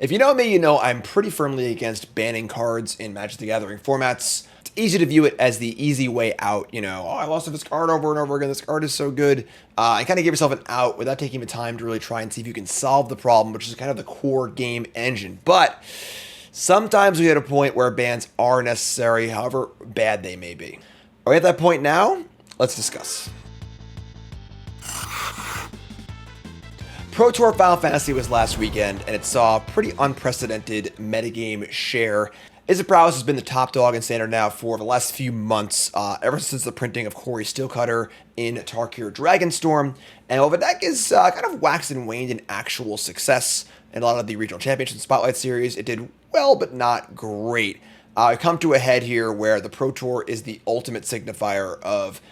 If you know me, you know I'm pretty firmly against banning cards in Magic the Gathering formats. It's easy to view it as the easy way out, oh, I lost this card over and over again, this card is so good, and kind of give yourself an out without taking the time to really try and see if you can solve the problem, which is kind of the core game engine. But sometimes we hit a point where bans are necessary, however bad they may be. Are we at that point now? Let's discuss. Pro Tour Final Fantasy was last weekend, and it saw a pretty unprecedented metagame share. Izzet Prowess has been the top dog in Standard now for the last few months, ever since the printing of Cori-Steel Cutter in Tarkir Dragonstorm. And while the deck is kind of waxed and waned in actual success in a lot of the regional championship and Spotlight series, it did well, but not great. I come to a head here where the Pro Tour is the ultimate signifier of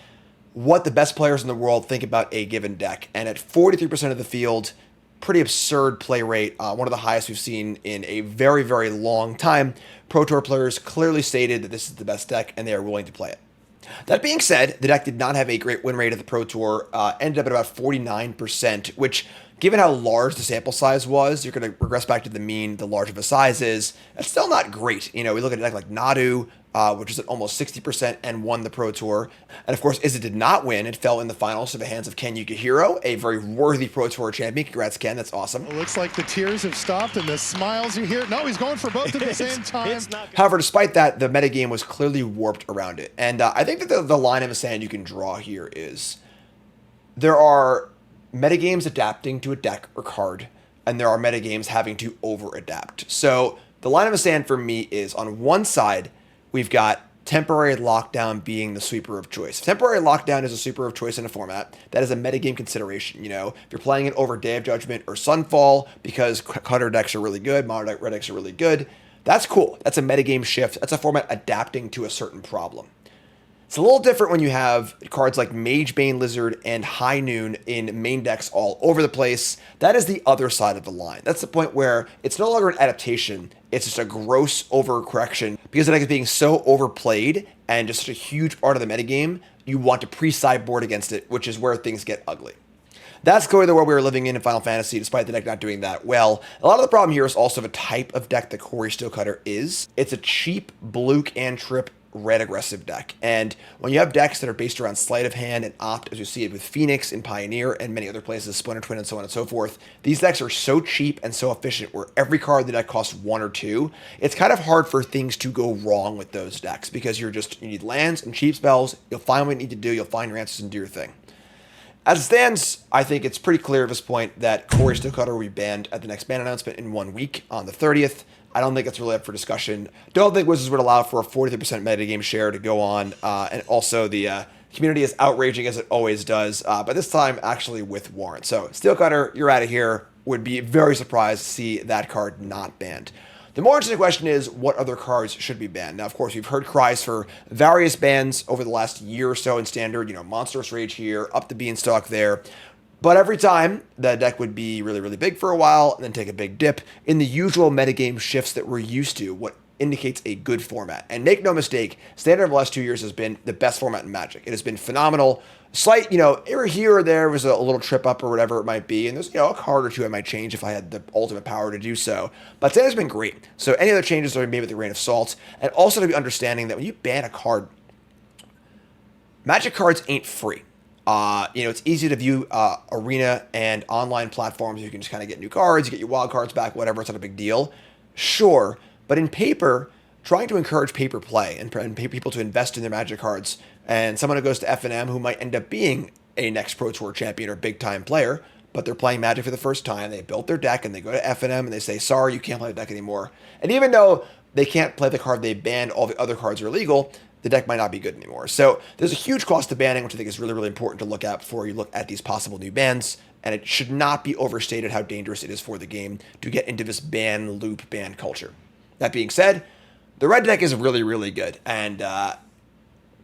what the best players in the world think about a given deck. And at 43% of the field, pretty absurd play rate, one of the highest we've seen in a very, very long time. Pro Tour players clearly stated that this is the best deck and they are willing to play it. That being said, the deck did not have a great win rate at the Pro Tour, ended up at about 49%, which, given how large the sample size was, you're going to regress back to the mean, the larger the size is. It's still not great. We look at a deck like Nadu, which is at almost 60% and won the Pro Tour. And of course, Izzet did not win. It fell in the finals to the hands of Ken Yukihiro, a very worthy Pro Tour champion. Congrats, Ken. That's awesome. It looks like the tears have stopped and the smiles you hear. No, he's going for both at the same time. However, despite that, the metagame was clearly warped around it. And I think that the line in the sand you can draw here is there are metagames adapting to a deck or card, and there are metagames having to over-adapt. So the line in the sand for me is, on one side, we've got temporary lockdown being the sweeper of choice. If temporary lockdown is a sweeper of choice in a format, that is a metagame consideration. If you're playing it over Day of Judgment or Sunfall because Cutter decks are really good, Mono Red decks are really good, that's cool. That's a metagame shift. That's a format adapting to a certain problem. It's a little different when you have cards like Magebane Lizard and High Noon in main decks all over the place. That is the other side of the line. That's the point where it's no longer an adaptation. It's just a gross overcorrection because the deck is being so overplayed and just such a huge part of the metagame, you want to pre-sideboard against it, which is where things get ugly. That's clearly the world we were living in Final Fantasy, despite the deck not doing that well. A lot of the problem here is also the type of deck that Cori-Steel Cutter is. It's a cheap blue cantrip red aggressive deck. And when you have decks that are based around sleight of hand and opt, as you see it with Phoenix and Pioneer and many other places, Splinter Twin and so on and so forth, these decks are so cheap and so efficient where every card in the deck costs 1 or 2. It's kind of hard for things to go wrong with those decks because you need lands and cheap spells. You'll find what you need to do. You'll find your answers and do your thing. As it stands, I think it's pretty clear at this point that Cori-Steel Cutter will be banned at the next ban announcement in 1 week on the 30th. I don't think it's really up for discussion. Don't think Wizards would allow for a 43% metagame share to go on. And also the community is outraging as it always does, but this time actually with warrant. So Steel Cutter, you're out of here. Would be very surprised to see that card not banned. The more interesting question is what other cards should be banned. Now, of course, we've heard cries for various bans over the last year or so in Standard. Monstrous Rage here, up the Beanstalk there. But every time, the deck would be really, really big for a while and then take a big dip in the usual metagame shifts that we're used to, what indicates a good format. And make no mistake, Standard of the last 2 years has been the best format in Magic. It has been phenomenal. Slight, here or there was a little trip up or whatever it might be. And there's, a card or two I might change if I had the ultimate power to do so. But Standard's been great. So any other changes are made with a grain of salt. And also to be understanding that when you ban a card, Magic cards ain't free. It's easy to view arena and online platforms. You can just kind of get new cards, you get your wild cards back, whatever. It's not a big deal. Sure. But in paper, trying to encourage paper play and pay people to invest in their Magic cards, and someone who goes to F&M who might end up being a next Pro Tour champion or big-time player, but they're playing Magic for the first time, they built their deck, and they go to F&M and they say, sorry, you can't play the deck anymore. And even though they can't play the card they banned, all the other cards are illegal, the deck might not be good anymore. So there's a huge cost to banning, which I think is really, really important to look at before you look at these possible new bans. And it should not be overstated how dangerous it is for the game to get into this ban loop ban culture. That being said, the red deck is really, really good. And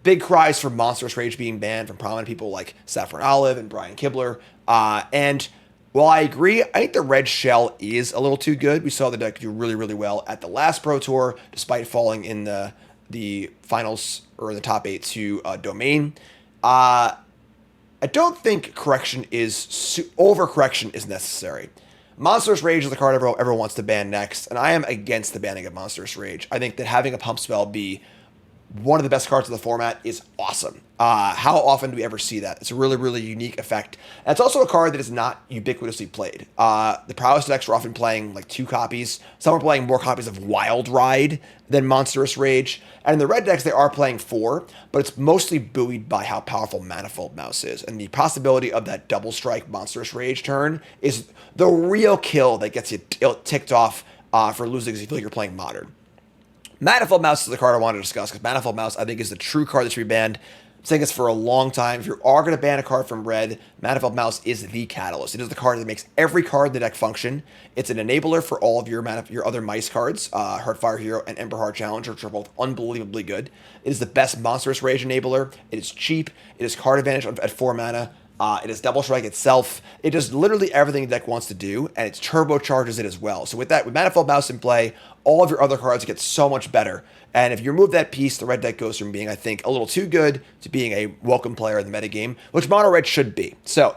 big cries for Monstrous Rage being banned from prominent people like Saffron Olive and Brian Kibler. And while I agree, I think the red shell is a little too good. We saw the deck do really, really well at the last Pro Tour, despite falling in the finals or the top 8 to Domain. I don't think overcorrection is necessary. Monstrous Rage is the card everyone wants to ban next, and I am against the banning of Monstrous Rage. I think that having a pump spell be one of the best cards of the format is awesome. How often do we ever see that? It's a really, really unique effect. And it's also a card that is not ubiquitously played. The Prowess decks are often playing like 2 copies. Some are playing more copies of Wild Ride than Monstrous Rage. And in the red decks, they are playing 4, but it's mostly buoyed by how powerful Manifold Mouse is. And the possibility of that double strike Monstrous Rage turn is the real kill that gets you ticked off for losing because you feel like you're playing Modern. Manifold Mouse is the card I want to discuss because Manifold Mouse, I think, is the true card that should be banned. I'm saying this for a long time. If you are going to ban a card from red, Manifold Mouse is the catalyst. It is the card that makes every card in the deck function. It's an enabler for all of your other mice cards, Heartfire Hero and Ember Heart Challenger, which are both unbelievably good. It is the best Monstrous Rage enabler. It is cheap. It is card advantage at 4 mana. It is Double Strike itself. It does literally everything the deck wants to do, and it turbocharges it as well. So with Manifold Mouse in play, all of your other cards get so much better. And if you remove that piece, the red deck goes from being, I think, a little too good to being a welcome player in the metagame, which Mono Red should be. So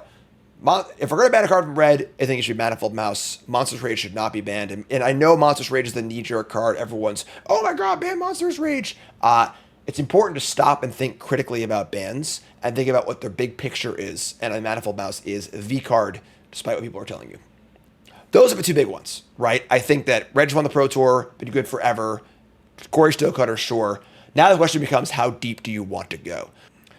if we're going to ban a card from red, I think it should be Manifold Mouse. Monstrous Rage should not be banned. And I know Monstrous Rage is the knee-jerk card. Everyone's, oh my god, ban Monstrous Rage. It's important to stop and think critically about bans and think about what their big picture is. And a Manifold Mouse is the card, despite what people are telling you. Those are the 2 big ones, right? I think that Red's won the Pro Tour, been good forever. Cori-Steel Cutter, sure. Now the question becomes, how deep do you want to go?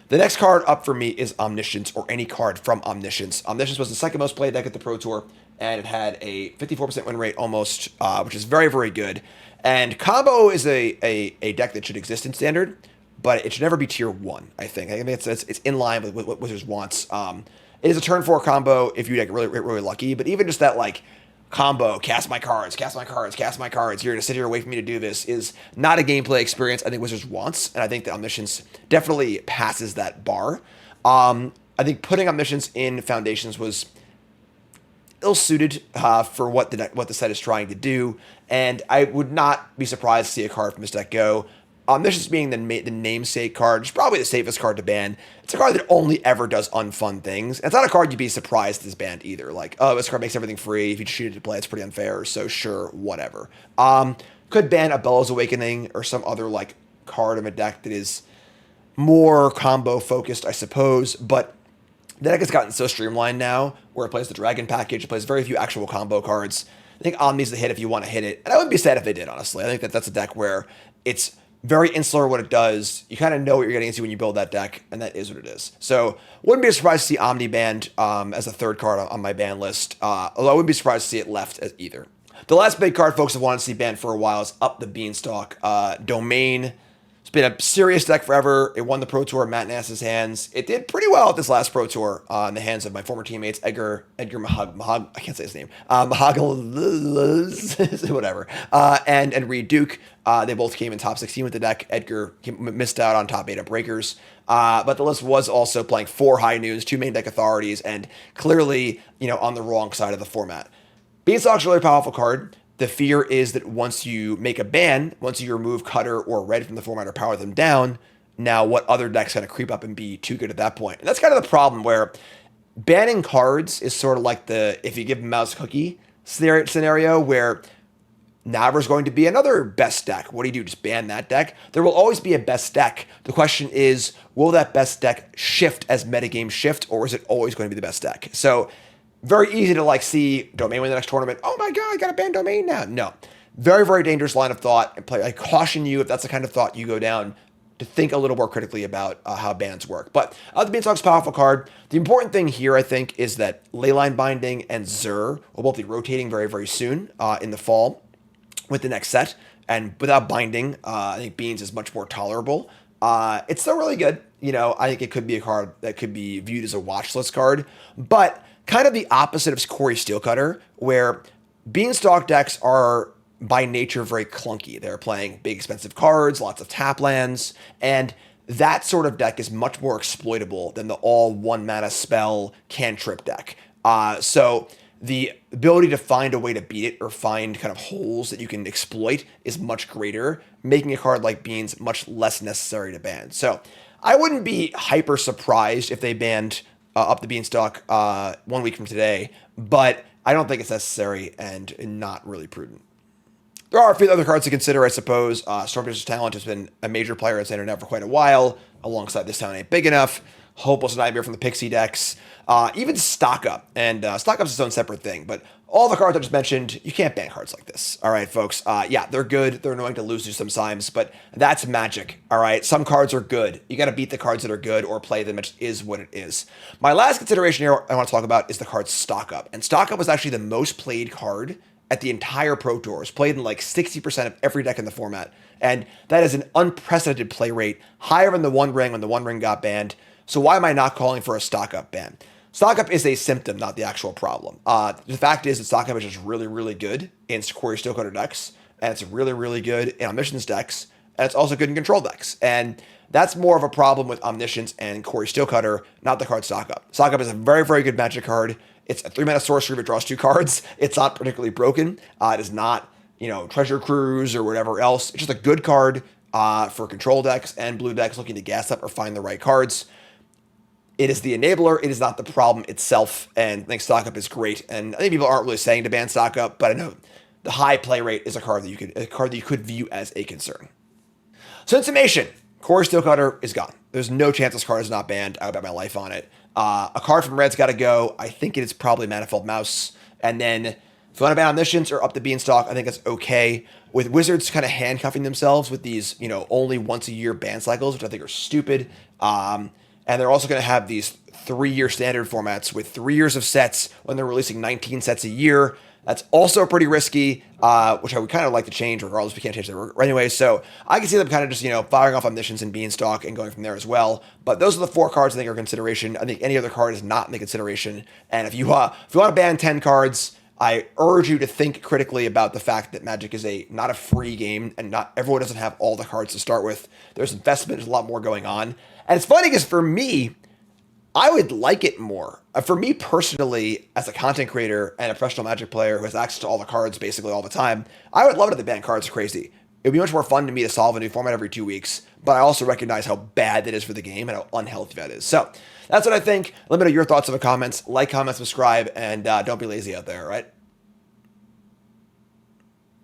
The next card up for me is Omniscience, or any card from Omniscience. Omniscience was the second most played deck at the Pro Tour, and it had a 54% win rate almost, which is very, very good. And Combo is a deck that should exist in Standard, but it should never be tier 1, I think. I think it's in line with what Wizards wants. It is a turn 4 combo if you get really, really lucky, but even just that, like, combo, cast my cards, cast my cards, cast my cards, you're going to sit here and wait for me to do this, is not a gameplay experience I think Wizards wants, and I think the Omniscience definitely passes that bar. I think putting Omniscience in Foundations was ill-suited for what the set is trying to do, and I would not be surprised to see a card from this deck go. Omniscience being the namesake card, is probably the safest card to ban. It's a card that only ever does unfun things. It's not a card you'd be surprised is banned either. Like, oh, this card makes everything free. If you choose to play, it's pretty unfair. So sure, whatever. Could ban a Bellows Awakening or some other like card in a deck that is more combo focused, I suppose. But the deck has gotten so streamlined now, where it plays the Dragon package, it plays very few actual combo cards. I think Omni's the hit if you want to hit it. And I wouldn't be sad if they did, honestly. I think that's a deck where it's very insular what it does. You kind of know what you're getting into when you build that deck, and that is what it is. So wouldn't be surprised to see Omni banned as a 3rd card on my ban list, although I wouldn't be surprised to see it left as either. The last big card folks have wanted to see banned for a while is Up the Beanstalk. Domain. It's been a serious deck forever. It won the Pro Tour in Matt Nass's hands. It did pretty well at this last Pro Tour in the hands of my former teammates, Edgar I can't say his name, whatever, and Reed Duke. They both came in top 16 with the deck. Edgar missed out on top 8 breakers. But the list was also playing 4 High Noons, 2 main deck authorities, and clearly, on the wrong side of the format. Beanstalk's a really powerful card. The fear is that once you make a ban, once you remove Cutter or Red from the format or power them down, now what other decks kind of creep up and be too good at that point? And that's kind of the problem where banning cards is sort of like the if you give Mouse Cookie scenario where now there's going to be another best deck. What do? Just ban that deck? There will always be a best deck. The question is, will that best deck shift as metagame shift, or is it always going to be the best deck? So very easy to see Domain win the next tournament. Oh my god, I gotta ban Domain now. No. Very, very dangerous line of thought. I caution you, if that's the kind of thought you go down, to think a little more critically about how bans work. But the Beanstalk's a powerful card. The important thing here, I think, is that Leyline Binding and Zur will both be rotating very, very soon in the fall with the next set. And without Binding, I think Beans is much more tolerable. It's still really good. I think it could be a card that could be viewed as a watch list card. But kind of the opposite of Cori-Steel Cutter, where Beanstalk decks are by nature very clunky. They're playing big expensive cards, lots of tap lands, and that sort of deck is much more exploitable than the all 1 mana spell cantrip deck. So the ability to find a way to beat it or find kind of holes that you can exploit is much greater, making a card like Beans much less necessary to ban. So I wouldn't be hyper surprised if they banned Up the Beanstalk 1 week from today, but I don't think it's necessary and not really prudent. There are a few other cards to consider, I suppose. Stormcatcher's Talent has been a major player in Standard now for quite a while, alongside This Town Ain't Big Enough, Hopeless Nightmare from the Pixie decks, even Stock Up. And Stock Up's its own separate thing, but all the cards I just mentioned, you can't ban cards like this. All right, folks. Yeah, they're good. They're annoying to lose to sometimes, but that's Magic. All right, some cards are good. You got to beat the cards that are good or play them. It is what it is. My last consideration here I want to talk about is the card Stock Up. And Stock Up was actually the most played card at the entire Pro Tour. It's played in like 60% of every deck in the format. And that is an unprecedented play rate, higher than the One Ring when the One Ring got banned. So why am I not calling for a Stock Up ban? Stock Up is a symptom, not the actual problem. The fact is that Stock Up is just really, really good in Cori-Steel Cutter decks, and it's really, really good in Omniscience decks, and it's also good in Control decks. And that's more of a problem with Omniscience and Cori-Steel Cutter, not the card Stock Up. Stock Up is a very, very good Magic card. It's a 3-mana sorcery that draws 2 cards. It's not particularly broken. It is not, Treasure Cruise or whatever else. It's just a good card for Control decks and blue decks looking to gas up or find the right cards. It is the enabler. It is not the problem itself. And I think Stock Up is great. And I think people aren't really saying to ban Stock Up, but I know the high play rate is a card that you could view as a concern. So in summation, Cori-Steel Cutter is gone. There's no chance this card is not banned. I would bet my life on it. A card from Red's got to go. I think it is probably Manifold Mouse. And then if you want to ban Omniscience or up the Beanstalk, I think that's okay. With Wizards kind of handcuffing themselves with these, only once a year ban cycles, which I think are stupid. And they're also going to have these 3-year standard formats with 3 years of sets when they're releasing 19 sets a year. That's also pretty risky, which I would kind of like to change regardless. We can't change that anyway. So I can see them kind of just, firing off Omniscience and Beanstalk and going from there as well. But those are the 4 cards I think are consideration. I think any other card is not in the consideration. And if you want to ban 10 cards, I urge you to think critically about the fact that Magic is not a free game and not everyone doesn't have all the cards to start with. There's investment, there's a lot more going on. And it's funny because for me, I would like it more. For me personally, as a content creator and a professional Magic player who has access to all the cards basically all the time, I would love it if they ban cards crazy. It would be much more fun to me to solve a new format every 2 weeks, but I also recognize how bad that is for the game and how unhealthy that is. So that's what I think. Let me know your thoughts in the comments. Like, comment, subscribe, and don't be lazy out there, all right?